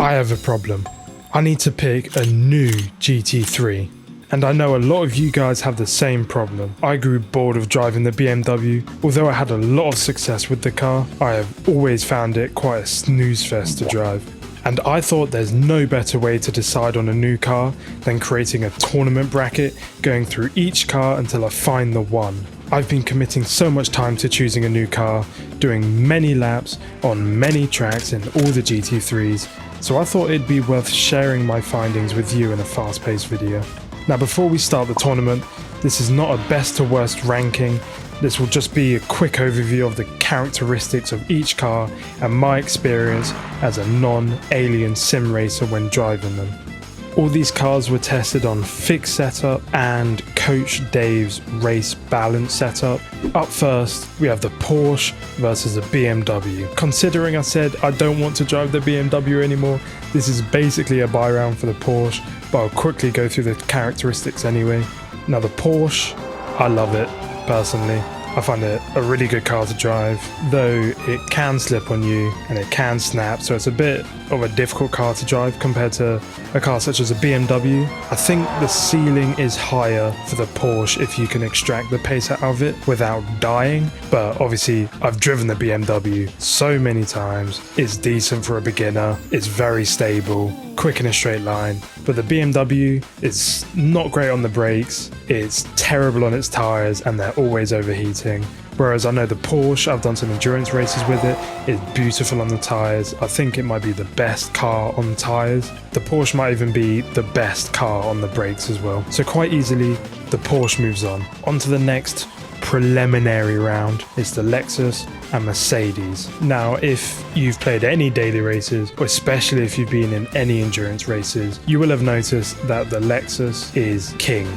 I have a problem. I need to pick a new GT3. And I know a lot of you guys have the same problem. I grew bored of driving the BMW. Although I had a lot of success with the car, I have always found it quite a snooze fest to drive. And I thought there's no better way to decide on a new car than creating a tournament bracket, going through each car until I find the one. I've been committing so much time to choosing a new car, doing many laps on many tracks in all the GT3s, so I thought it'd be worth sharing my findings with you in a fast-paced video. Now before we start the tournament, this is not a best to worst ranking. This will just be a quick overview of the characteristics of each car and my experience as a non-alien sim racer when driving them. All these cars were tested on fixed setup and Coach Dave's race balance setup. Up first, we have the Porsche versus the BMW. Considering I said I don't want to drive the BMW anymore, this is basically a buy round for the Porsche, but I'll quickly go through the characteristics anyway. Now the Porsche, I love it. Personally, I find it a really good car to drive, though it can slip on you and it can snap, so it's a bit of a difficult car to drive compared to a car such as a BMW. I think the ceiling is higher for the Porsche if you can extract the pace out of it without dying, but obviously I've driven the BMW so many times. It's decent for a beginner, it's very stable, quick in a straight line, but the BMW is not great on the brakes, it's terrible on its tyres and they're always overheating. Whereas I know the Porsche, I've done some endurance races with it, it's beautiful on the tyres. I think it might be the best car on tyres. The Porsche might even be the best car on the brakes as well. So quite easily, the Porsche moves on. On to the next preliminary round. It's the Lexus and Mercedes. Now, if you've played any daily races, or especially if you've been in any endurance races, you will have noticed that the Lexus is king.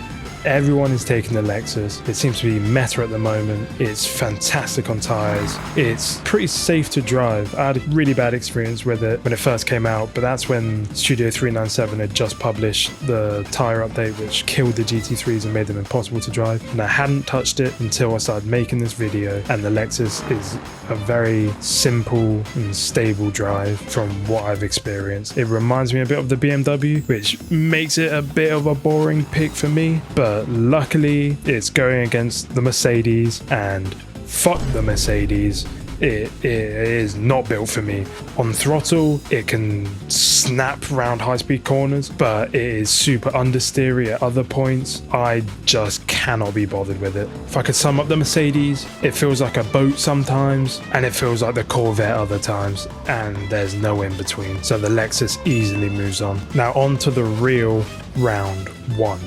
Everyone is taking the Lexus. It seems to be meta at the moment. It's fantastic on tyres. It's pretty safe to drive. I had a really bad experience with it when it first came out, but that's when Studio 397 had just published the tyre update which killed the GT3s and made them impossible to drive. And I hadn't touched it until I started making this video, and the Lexus is a very simple and stable drive from what I've experienced. It reminds me a bit of the BMW, which makes it a bit of a boring pick for me, but luckily it's going against the Mercedes, and fuck the Mercedes, it is not built for me. On throttle it can snap round high-speed corners, but it is super understeery at other points. I just cannot be bothered with it. If I could sum up the Mercedes, it feels like a boat sometimes and it feels like the Corvette other times, and there's no in between. So the Lexus easily moves on. Now on to the real round one.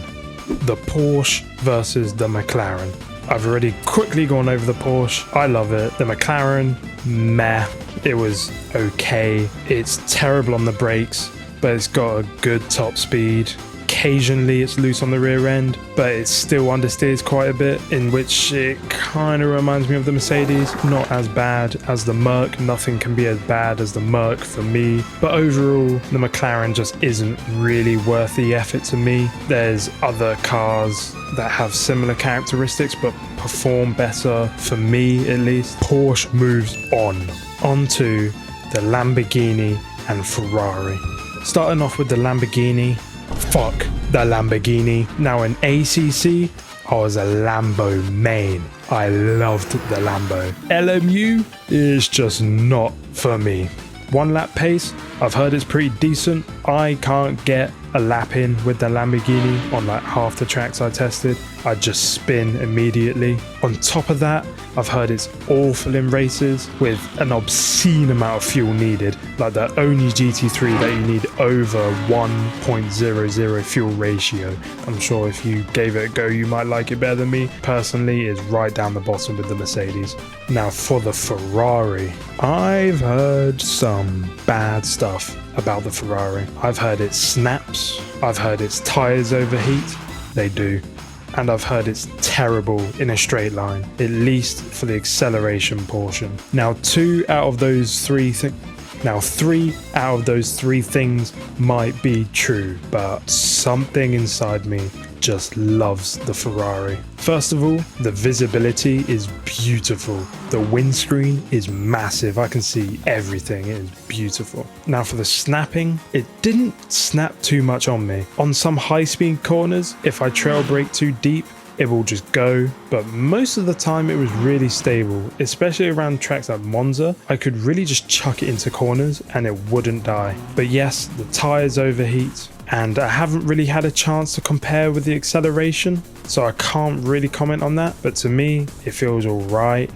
The Porsche versus the McLaren. I've already quickly gone over the Porsche. I love it. The McLaren, meh. It was okay. It's terrible on the brakes, but it's got a good top speed. Occasionally it's loose on the rear end, but it still understeers quite a bit, in which it kind of reminds me of the Mercedes. Not as bad as the Merc. Nothing can be as bad as the Merc for me, but overall the McLaren just isn't really worth the effort to me. There's other cars that have similar characteristics but perform better, for me at least. Porsche moves on to the Lamborghini and Ferrari. Starting off with the Lamborghini. Fuck the Lamborghini. Now in ACC, I was a Lambo main. I loved the Lambo. LMU is just not for me. One lap pace, I've heard it's pretty decent. I can't get a lap in with the Lamborghini on like half the tracks I tested. I just spin immediately. On top of that, I've heard it's awful in races with an obscene amount of fuel needed. Like the only GT3 that you need over 1.00 fuel ratio. I'm sure if you gave it a go, you might like it better than me. Personally, it's right down the bottom with the Mercedes. Now for the Ferrari, I've heard some bad stuff about the Ferrari. I've heard it snaps. I've heard its tyres overheat. They do. And I've heard it's terrible in a straight line, at least for the acceleration portion. Now, 3 out of those 3 things might be true, but something inside me just loves the Ferrari. First of all, the visibility is beautiful. The windscreen is massive. I can see everything. It is beautiful. Now for the snapping, it didn't snap too much on me. On some high-speed corners, if I trail brake too deep, it will just go, but most of the time it was really stable, especially around tracks like Monza. I could really just chuck it into corners and it wouldn't die. But yes, the tires overheat, and I haven't really had a chance to compare with the acceleration, so I can't really comment on that, but to me it feels alright.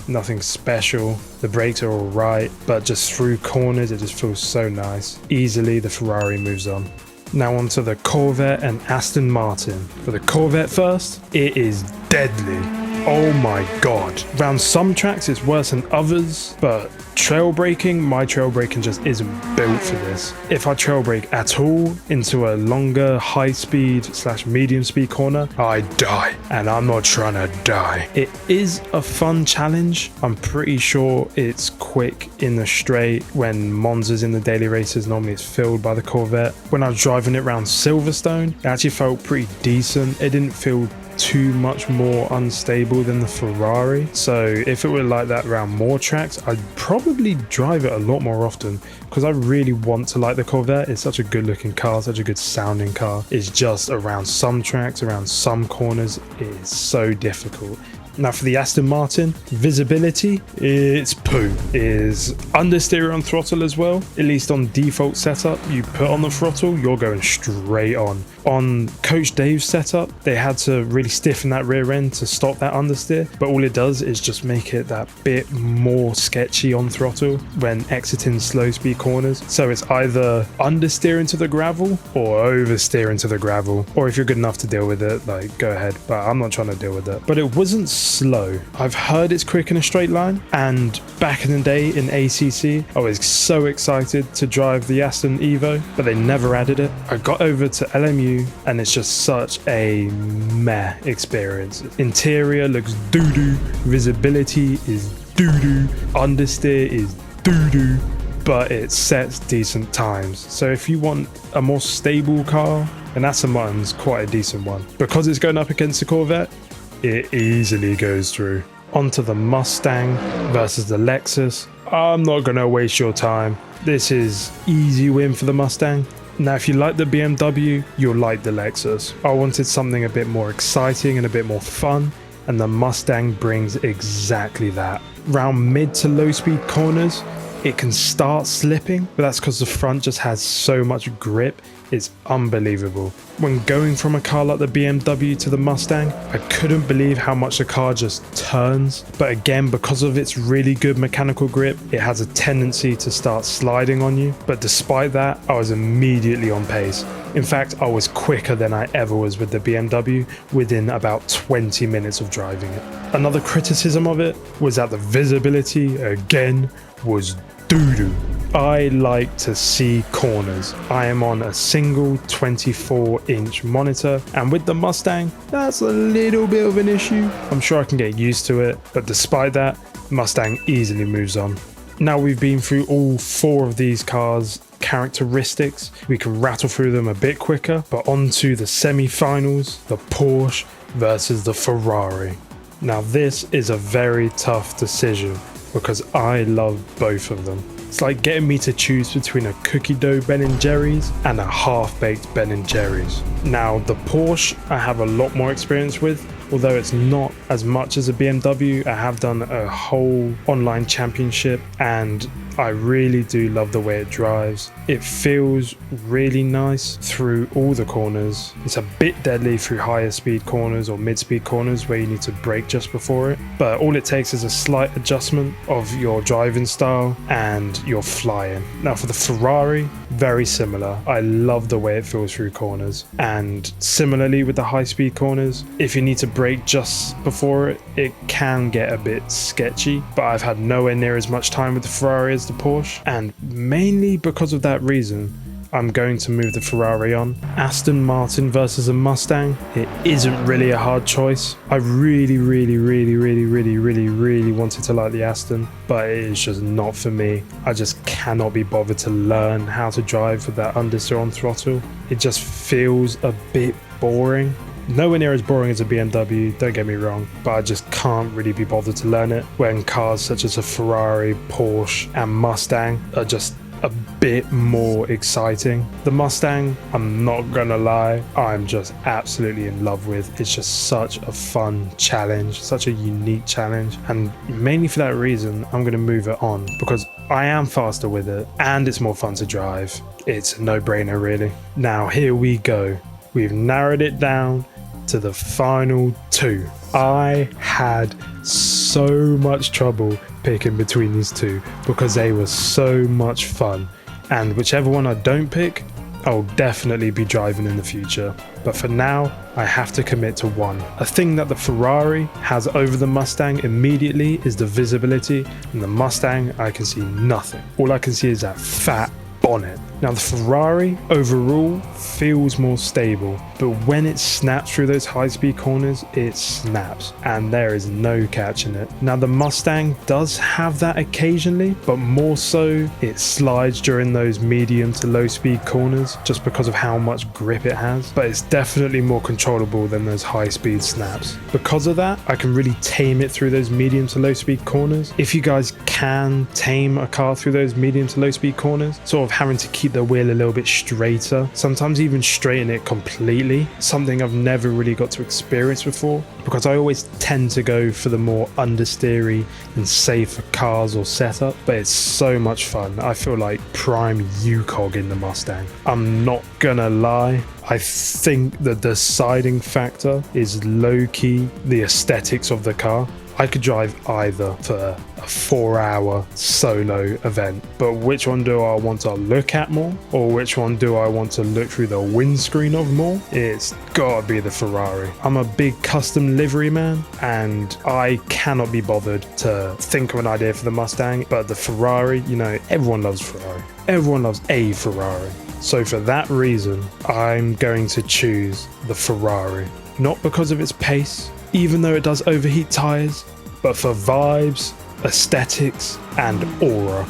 Nothing special. The brakes are alright, but just through corners it just feels so nice. Easily the Ferrari moves on. Now onto the Corvette and Aston Martin. For the Corvette first, it is deadly. Oh my god. Around some tracks it's worse than others, but trail braking, my trail braking just isn't built for this. If I trail brake at all into a longer high speed / medium speed corner, I die, and I'm not trying to die. It is a fun challenge. I'm pretty sure it's quick in the straight. When Monza's in the daily races, normally it's filled by the Corvette. When I was driving it around Silverstone, it actually felt pretty decent. It didn't feel too much more unstable than the Ferrari, so if it were like that around more tracks, I'd probably drive it a lot more often, because I really want to like the Corvette. It's such a good looking car, such a good sounding car. It's just around some tracks, around some corners, it is so difficult. Now for the Aston Martin, visibility, it's poo. Is understeer on throttle as well. At least on default setup, you put on the throttle, you're going straight on. On Coach Dave's setup, they had to really stiffen that rear end to stop that understeer, but all it does is just make it that bit more sketchy on throttle when exiting slow speed corners. So it's either understeer into the gravel or oversteer into the gravel, or if you're good enough to deal with it, like, go ahead, but I'm not trying to deal with it. But it wasn't slow. I've heard it's quick in a straight line, and back in the day in ACC, I was so excited to drive the Aston Evo, but they never added it. I got over to LMU and it's just such a meh experience. Interior looks doo-doo, visibility is doo-doo, understeer is doo-doo, but it sets decent times. So if you want a more stable car, and Aston Martin's quite a decent one. Because it's going up against the Corvette, it easily goes through. Onto the Mustang versus the Lexus. I'm not going to waste your time. This is easy win for the Mustang. Now if you like the BMW, you'll like the Lexus. I wanted something a bit more exciting and a bit more fun, and the Mustang brings exactly that. Round mid to low speed corners, it can start slipping, but that's because the front just has so much grip. It's unbelievable. When going from a car like the BMW to the Mustang, I couldn't believe how much the car just turns. But again, because of its really good mechanical grip, it has a tendency to start sliding on you. But despite that, I was immediately on pace. In fact, I was quicker than I ever was with the BMW within about 20 minutes of driving it. Another criticism of it was that the visibility, again, was doo-doo. I like to see corners. I am on a single 24-inch monitor, and with the Mustang, that's a little bit of an issue. I'm sure I can get used to it, but despite that, Mustang easily moves on. Now we've been through all four of these cars' characteristics, we can rattle through them a bit quicker, but on to the semi-finals, the Porsche versus the Ferrari. Now this is a very tough decision because I love both of them. It's like getting me to choose between a cookie dough Ben & Jerry's and a half-baked Ben & Jerry's. Now the Porsche I have a lot more experience with, although it's not as much as a BMW. I have done a whole online championship and I really do love the way it drives. It feels really nice through all the corners. It's a bit deadly through higher speed corners or mid-speed corners where you need to brake just before it, but all it takes is a slight adjustment of your driving style and you're flying. Now for the Ferrari, very similar. I love the way it feels through corners, and similarly with the high speed corners, if you need to brake just before it, it can get a bit sketchy, but I've had nowhere near as much time with the Ferrari as the Porsche, and mainly because of that reason, I'm going to move the Ferrari on. Aston Martin versus a Mustang, it isn't really a hard choice. I really wanted to like the Aston, but it is just not for me. I just cannot be bothered to learn how to drive with that understeer on throttle. It just feels a bit boring. Nowhere near as boring as a BMW, don't get me wrong, but I just can't really be bothered to learn it when cars such as a Ferrari, Porsche and Mustang are just a bit more exciting. The Mustang, I'm not gonna lie, I'm just absolutely in love with. It's just such a fun challenge, such a unique challenge, and mainly for that reason I'm gonna move it on, because I am faster with it and it's more fun to drive. It's a no-brainer really. Now here we go. We've narrowed it down to the final two. I had so much trouble picking between these two because they were so much fun, and whichever one I don't pick, I'll definitely be driving in the future. But for now, I have to commit to one. A thing that the Ferrari has over the Mustang immediately is the visibility. In the Mustang, I can see nothing. All I can see is that fat bonnet. Now the Ferrari overall feels more stable, but when it snaps through those high-speed corners, it snaps and there is no catching it. Now the Mustang does have that occasionally, but more so it slides during those medium to low speed corners just because of how much grip it has, but it's definitely more controllable than those high-speed snaps. Because of that, I can really tame it through those medium to low speed corners. If you guys can tame a car through those medium to low speed corners, sort of having to keep the wheel a little bit straighter, sometimes even straighten it completely, something I've never really got to experience before, because I always tend to go for the more understeery and safer cars or setup, but it's so much fun. I feel like prime UCOG in the Mustang. I'm not gonna lie, I think the deciding factor is low-key the aesthetics of the car. I could drive either for a 4-hour solo event, but which one do I want to look at more, or which one do I want to look through the windscreen of more? It's gotta be the Ferrari. I'm a big custom livery man and I cannot be bothered to think of an idea for the Mustang, but the Ferrari, you know, everyone loves Ferrari. Everyone loves a Ferrari. So for that reason, I'm going to choose the Ferrari. Not because of its pace, even though it does overheat tires, but for vibes, aesthetics and aura.